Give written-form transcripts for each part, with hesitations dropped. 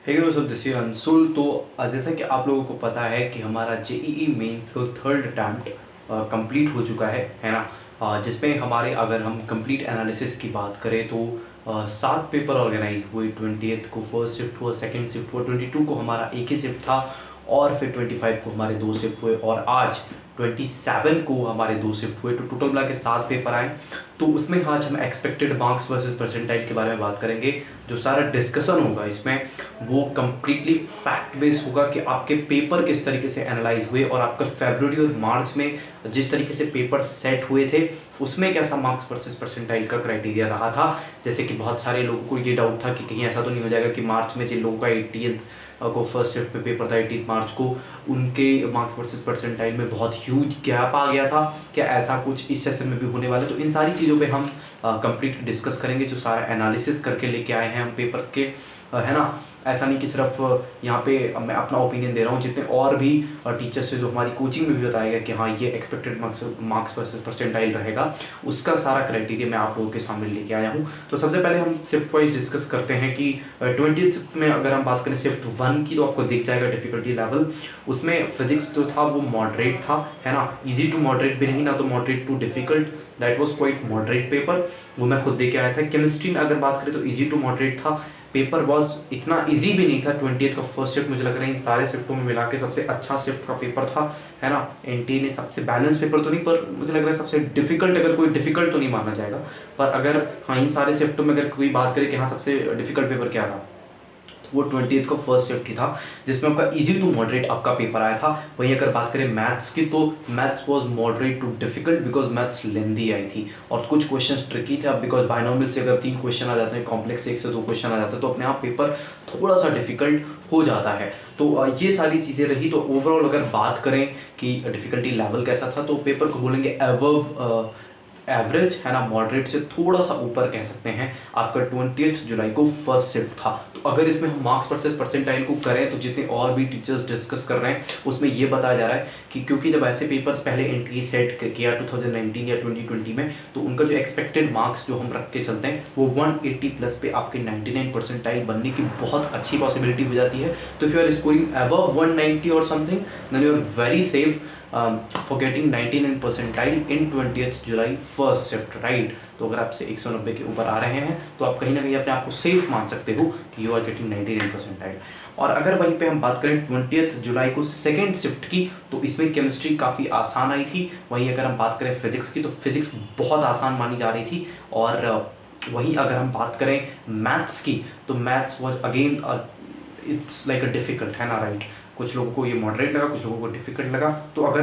Hey guys, this is Anshul. तो जैसा कि आप लोगों को पता है कि हमारा जेईई मेंस का थर्ड अटैम्प्ट कंप्लीट हो चुका है ना। जिसमें हमारे अगर हम कंप्लीट एनालिसिस की बात करें तो 7 पेपर ऑर्गेनाइज हुए। 20th को फर्स्ट शिफ्ट हुआ, सेकंड शिफ्ट हुआ, 22 को हमारा एक ही शिफ्ट था और फिर 25 को हमारे 2 शिफ्ट हुए और आज 27 को हमारे 2 शिफ्ट हुए। तो टोटल मिला के 7 पेपर आए। तो उसमें आज हम एक्सपेक्टेड मार्क्स वर्सेस परसेंटाइल के बारे में बात करेंगे। जो सारा डिस्कशन होगा इसमें वो कम्प्लीटली फैक्ट बेस्ड होगा कि आपके पेपर किस तरीके से एनालाइज हुए और आपका फरवरी और मार्च में जिस तरीके से पेपर सेट हुए थे उसमें कैसा मार्क्स वर्सेस परसेंटाइल का क्राइटेरिया रहा था। जैसे कि बहुत सारे लोगों को ये डाउट था कि कहीं ऐसा तो नहीं हो जाएगा कि मार्च में जिन लोगों का 80th को फर्स्ट शिफ्ट पे पेपर था 18 मार्च को, उनके मार्क्स वर्सेस परसेंटाइल में बहुत ह्यूज गैप आ गया था। क्या ऐसा कुछ इस सेशन में भी होने वाला है? तो इन सारी चीज़ों पे हम कंप्लीट डिस्कस करेंगे। जो सारा एनालिसिस करके लेके आए हैं हम पेपर के, है ना। ऐसा नहीं कि सिर्फ यहाँ पे मैं अपना ओपिनियन दे रहा हूँ, जितने और भी टीचर्स से जो हमारी कोचिंग में भी बताया गया कि हाँ ये एक्सपेक्टेड मार्क्स वर्सेस परसेंटाइल रहेगा, उसका सारा क्राइटेरिया मैं आप लोगों के सामने लेके आया हूँ। तो सबसे पहले हम शिफ्ट वाइज डिस्कस करते हैं कि 20th शिफ्ट में अगर हम बात करें शिफ्ट 1 की, तो आपको दिख जाएगा डिफिकल्टी लेवल। उसमें फिजिक्स जो था वो मॉडरेट था, है ना। ईजी टू मॉडरेट भी नहीं, ना तो moderate to difficult, that was quite moderate paper. वो मैं खुद दे के आया था। केमिस्ट्री में अगर बात करें तो ईजी टू मॉडरेट था। पेपर वॉज इतना इजी भी नहीं था। 20th का फर्स्ट शिफ्ट मुझे लग रहा है इन सारे शिफ्टों में मिला के सबसे अच्छा शिफ्ट का पेपर था, है ना। एनटी ने सबसे बैलेंस पेपर तो नहीं, पर मुझे लग रहा है सबसे डिफिकल्ट, अगर कोई डिफिकल्ट तो नहीं माना जाएगा, पर अगर हाँ इन सारे शिफ्टों में अगर कोई बात करे कि हाँ सबसे डिफिकल्ट पेपर क्या था, वो 20th का फर्स्ट शिफ्ट ही था, जिसमें आपका इजी टू मॉडरेट आपका पेपर आया था। वहीं अगर बात करें मैथ्स की, तो maths was moderate to difficult because maths lengthy आई थी और कुछ क्वेश्चंस ट्रिकी थे। अब बिकॉज बाइनोमियल से अगर 3 क्वेश्चन आ जाते हैं, कॉम्प्लेक्स 1 से 2 क्वेश्चन आ जाते हैं, तो अपने आप पेपर थोड़ा सा डिफिकल्ट हो जाता है। तो ये सारी चीज़ें रही। तो ओवरऑल अगर बात करें कि डिफिकल्टी लेवल कैसा था, तो पेपर को बोलेंगे एवव एवरेज, है ना। मॉडरेट से थोड़ा सा ऊपर कह सकते हैं। आपका 20th जुलाई को फर्स्ट शिफ्ट था। तो अगर इसमें हम मार्क्स वर्सेस परसेंटाइल को करें तो जितने और भी टीचर्स डिस्कस कर रहे हैं उसमें ये बताया जा रहा है कि क्योंकि जब ऐसे पेपर्स पहले एंट्री सेट किया 2019 या 2020 में, तो उनका जो एक्सपेक्टेड मार्क्स जो हम रख के चलते हैं वो 180 प्लस पे आपके 99 परसेंटाइल बनने की बहुत अच्छी पॉसिबिलिटी हो जाती है। तो if you are scoring above 190 और something, then you are very safe for getting 99 percentile in 20th July first shift, right. तो अगर आपसे 190 के ऊपर आ रहे हैं तो आप कहीं ना कहीं अपने आप को सेफ मान सकते हो कि यू आर गेटिंग 99 परसेंटाइल। और अगर वहीं पे हम बात करें 20th जुलाई को सेकेंड शिफ्ट की, तो इसमें केमिस्ट्री काफ़ी आसान आई थी। वहीं अगर हम बात करें फिजिक्स की, तो फिजिक्स बहुत आसान मानी जा रही थी। और वहीं अगर हम बात करें मैथ्स की, तो maths was again it's like a difficult, है ना, राइट। कुछ लोगों को ये मॉडरेट लगा, कुछ लोगों को डिफिकल्ट लगा। तो अगर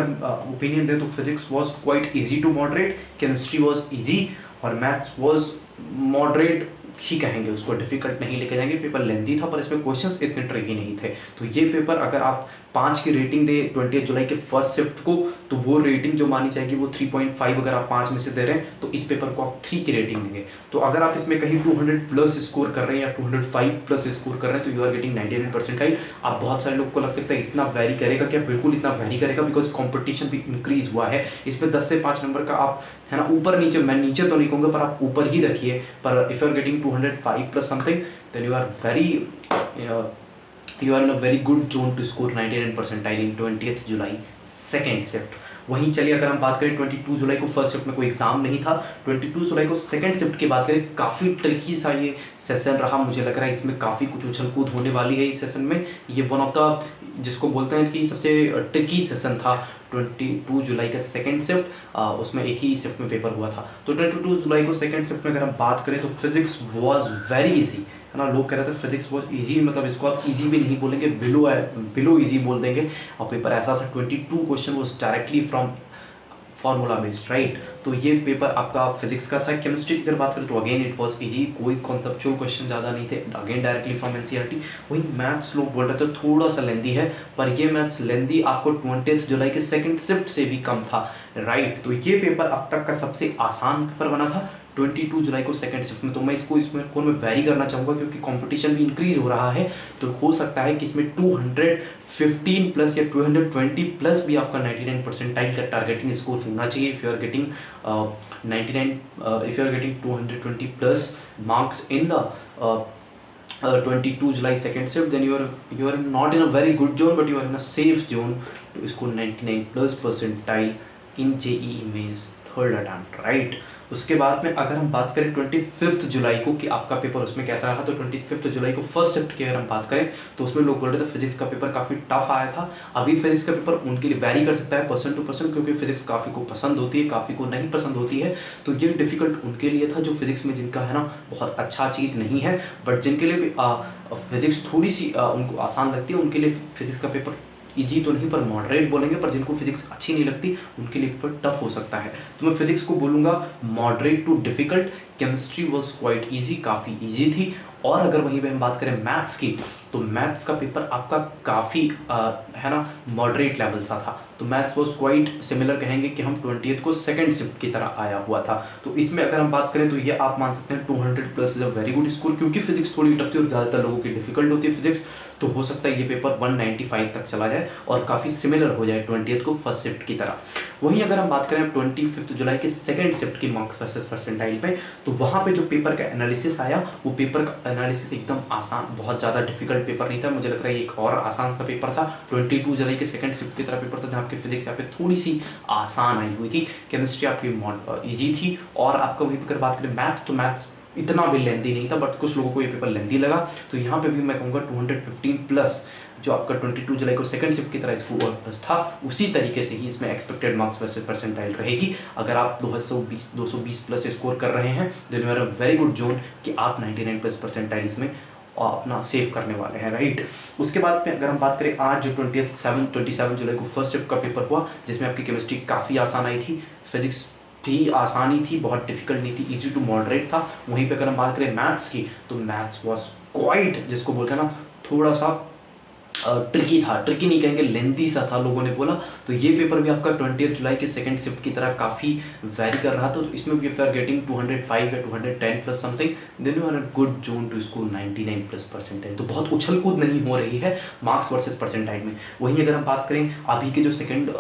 ओपिनियन दे तो physics was quite easy to moderate, chemistry was easy और मैथ्स वाज मॉडरेट ही कहेंगे उसको, डिफिकल्ट नहीं लेके जाएंगे। पेपर लेंथी था पर इसमें क्वेश्चंस इतने ट्रिकी नहीं थे। तो ये पेपर अगर आप 5 की रेटिंग दे 20 जुलाई के फर्स्ट शिफ्ट को, तो वो रेटिंग जो मानी जाएगी वो 3.5। अगर आप 5 में से दे रहे हैं तो इस पेपर को आप 3 की रेटिंग देंगे। तो अगर आप इसमें कहीं 200 प्लस स्कोर कर रहे हैं या 205 प्लस स्कोर कर रहे हैं, तो यू आर गेटिंग 99 परसेंटाइल। आप बहुत सारे लोग को लग सकता है इतना वैरी करेगा क्या? बिल्कुल इतना वैरी करेगा, बिकॉज कॉम्पिटिशन भी इंक्रीज हुआ है। इसमें 10 से 5 नंबर का आप, है ना, ऊपर नीचे, मैं नीचे तो नहीं कहूँगा पर आप ऊपर ही रखिए। पर if you are getting 205 plus something, then you are you are in a very good zone to score 99 percentile in 20th July second shift. वहीं चलिए अगर हम बात करें 22 जुलाई को फर्स्ट शिफ्ट में कोई एग्जाम नहीं था, 22 जुलाई को सेकंड शिफ्ट की बात करें, काफ़ी ट्रिकी सा ये सेशन रहा। मुझे लग रहा है इसमें काफ़ी कुछ उछल कूद होने वाली है इस सेशन में। ये वन ऑफ द जिसको बोलते हैं कि सबसे ट्रिकी सेशन था 22 जुलाई का सेकंड शिफ्ट। उसमें एक ही शिफ्ट में पेपर हुआ था। तो 22 जुलाई को सेकंड शिफ्ट में अगर हम बात करें तो फिजिक्स वाज वेरी इजी, है ना। लोग कह रहे थे फिजिक्स वाज इजी, मतलब इसको आप इजी भी नहीं बोलेंगे, बिलो इजी बोल देंगे। और पेपर ऐसा था 22 question was directly from formula based, right. तो ये पेपर आपका फिजिक्स का था। केमिस्ट्री की अगर बात करें तो अगेन इट वाज इजी, कोई कॉन्सेप्चुअल क्वेश्चन ज़्यादा नहीं थे, अगेन डायरेक्टली फ्रॉम एनसीईआरटी। वहीं मैथ्स लोग बोल रहे थे थोड़ा सा लेंदी है, पर ये मैथ्स लेंदी आपको 20th जुलाई के सेकंड शिफ्ट से भी कम था, राइट। तो ये पेपर अब तक का सबसे आसान पेपर बना था 22 जुलाई को सेकंड शिफ्ट में। तो मैं इसको इसमें में वेरी करना चाहूँगा क्योंकि कंपटीशन भी इंक्रीज हो रहा है। तो हो सकता है कि इसमें 215 प्लस या 220 प्लस भी आपका 99 परसेंटाइल का टारगेटिंग स्कोर होना चाहिए। If you are getting 220 plus marks in the 22 July second shift, then you are not in a very good zone, but you are in a safe zone to score 99 plus percentile in JEE mains third attempt, right. उसके बाद में अगर हम बात करें 25 जुलाई को कि आपका पेपर उसमें कैसा रहा, तो 25 जुलाई को फर्स्ट शिफ्ट की अगर हम बात करें तो उसमें लोग बोल रहे थे फिजिक्स का पेपर काफ़ी टफ आया था। अभी फिजिक्स का पेपर उनके लिए वैरी कर सकता है पर्सन टू पर्सन, क्योंकि फिजिक्स काफ़ी को पसंद होती है, काफ़ी को नहीं पसंद होती है। तो ये डिफिकल्ट उनके लिए था जो फिजिक्स में जिनका है ना बहुत अच्छा चीज़ नहीं है, बट जिनके लिए भी फिजिक्स थोड़ी सी उनको आसान लगती है, उनके लिए फिजिक्स का पेपर इजी तो नहीं पर मॉडरेट बोलेंगे, पर जिनको फिजिक्स अच्छी नहीं लगती उनके लिए पेपर टफ हो सकता है। तो मैं फिजिक्स को बोलूँगा moderate to difficult. Chemistry was quite easy, काफ़ी ईजी थी। और अगर वहीं पे हम बात करें मैथ्स की, तो मैथ्स का पेपर आपका काफ़ी है ना मॉडरेट लेवल सा था। तो मैथ्स वॉज क्वाइट सिमिलर, कहेंगे कि हम 20th को सेकंड शिफ्ट की तरह आया हुआ था। तो इसमें अगर हम बात करें तो ये आप मान सकते हैं 200 plus is a very good score, क्योंकि फिजिक्स थोड़ी टफ थी और ज़्यादातर लोगों की डिफिकल्ट होती है फिजिक्स। तो हो सकता है ये पेपर 195 तक चला जाए और काफ़ी सिमिलर हो जाए 20th को फर्स्ट शिफ्ट की तरह। वहीं अगर हम बात करें 25 जुलाई के सेकंड शिफ्ट की मार्क्स वर्सेस परसेंटाइल पे, तो वहाँ पे जो पेपर का एनालिसिस आया, वो पेपर का एनालिसिस एकदम आसान, बहुत ज़्यादा डिफिकल्ट पेपर नहीं था। मुझे लग रहा है एक और आसान सा पेपर था। 22 जुलाई के सेकंड शिफ्ट की तरह पेपर था, जहाँ आपकी फिजिक्स यहाँ पे थोड़ी सी आसान आई हुई थी। केमिस्ट्री आपकी ईजी थी। और आपका वहीं पर बात करें मैथ, तो मैथ्स इतना भी लेंदी नहीं था, बट कुछ लोगों को ये पेपर लेंदी लगा। तो यहाँ पे भी मैं कहूँगा 215 प्लस जो आपका 22 जुलाई को सेकंड शिफ्ट की तरह स्कोर था, उसी तरीके से ही इसमें एक्सपेक्टेड मार्क्स वर्सेस परसेंटाइल रहेगी। अगर आप 220 प्लस स्कोर कर रहे हैं, then you are a very good zone कि आप 99 प्लस परसेंटाइल इसमें अपना सेव करने वाले हैं, राइट। उसके बाद में अगर हम बात करें आज जो 27 जुलाई को फर्स्ट शिफ्ट का पेपर हुआ, जिसमें आपकी केमिस्ट्री काफ़ी आसान आई थी, फिजिक्स भी आसानी थी, बहुत डिफिकल्ट नहीं थी, इजी टू मॉडरेट था। वहीं पे अगर हम बात करें मैथ्स की, तो मैथ्स वॉज क्वाइट, जिसको बोलते हैं ना थोड़ा सा ट्रिकी था, ट्रिकी नहीं कहेंगे, लेंथी सा था लोगों ने बोला। तो ये पेपर भी आपका 20 जुलाई के सेकंड शिफ्ट की तरह काफ़ी वेरी कर रहा था। तो इसमें भी इफ यू आर गेटिंग 205 या 210 plus something, then you are a good zone to score 99 plus percentile. तो बहुत उछल कूद नहीं हो रही है मार्क्स वर्सेस परसेंटाइल में। वहीं अगर हम बात करें अभी के जो सेकंड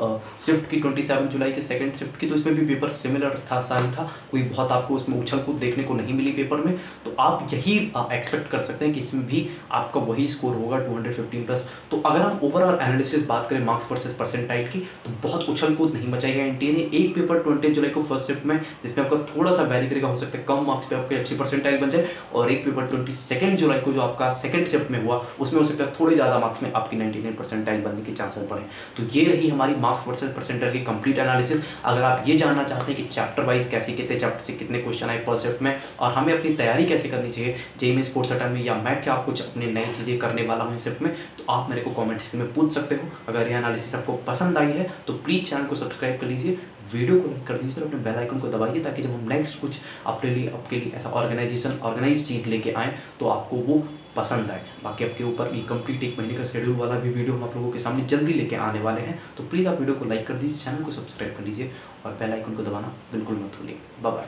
शिफ्ट की 27 जुलाई के सेकंड शिफ्ट की, तो इसमें भी पेपर सिमिलर था, सारी था, कोई बहुत आपको उसमें उछल कूद देखने को नहीं मिली पेपर में। तो आप यही एक्सपेक्ट कर सकते हैं कि इसमें भी आपका वही स्कोर होगा 215 प्लस। तो अगर हम ओवरऑल एनालिसिस बात करें मार्क्स वर्सेस परसेंटाइल की, तो बहुत उछल कूद नहीं मचाएगा एनटीए ने। एक पेपर 20 जुलाई को फर्स्ट शिफ्ट में जिसमें आपका थोड़ा सा वैरी करेगा, हो सकता है कम मार्क्स पे आपकी अच्छी परसेंटाइल बन जाए, और एक पेपर 22 जुलाई को जो आपका सेकंड शिफ्ट में हुआ, उसमें हो सकता है थोड़े ज़्यादा मार्क्स में आपकी 99 परसेंटाइल बनने के चांसेस बढ़े। तो ये रही हमारी मार्क्स वर्सेस परसेंटाइल की कंप्लीट एनालिसिस। अगर आप ये जानना चाहते हैं कि चैप्टर वाइज कैसे, कितने चैप्टर से कितने क्वेश्चन आए फर्स्ट शिफ्ट में, और हमें अपनी तैयारी कैसे करनी चाहिए जेईई मेंस फोर्थ अटेम्प्ट में, या मैं क्या कुछ अपने नई चीज़ें करने वाला हूँ शिफ्ट में, तो आप मेरे को कॉमेंट सेक्शन में पूछ सकते हो। अगर ये एनालिसिस आपको पसंद आई है तो प्लीज़ चैनल को सब्सक्राइब कर लीजिए, वीडियो को लाइक कर दीजिए और अपने बेल आइकन को दबाइए, ताकि जब हम नेक्स्ट कुछ आपके लिए ऐसा ऑर्गेनाइज चीज़ लेके आएँ तो आपको वो पसंद आए। बाकी आपके ऊपर ये कंप्लीट एक महीने का शेड्यूल वाला भी वीडियो हम आप लोगों के सामने जल्दी लेके आने वाले हैं। तो प्लीज़ आप वीडियो को लाइक कर दीजिए, चैनल को सब्सक्राइब कर लीजिए और बेल आइकन को दबाना बिल्कुल मत भूलिए। Bye bye.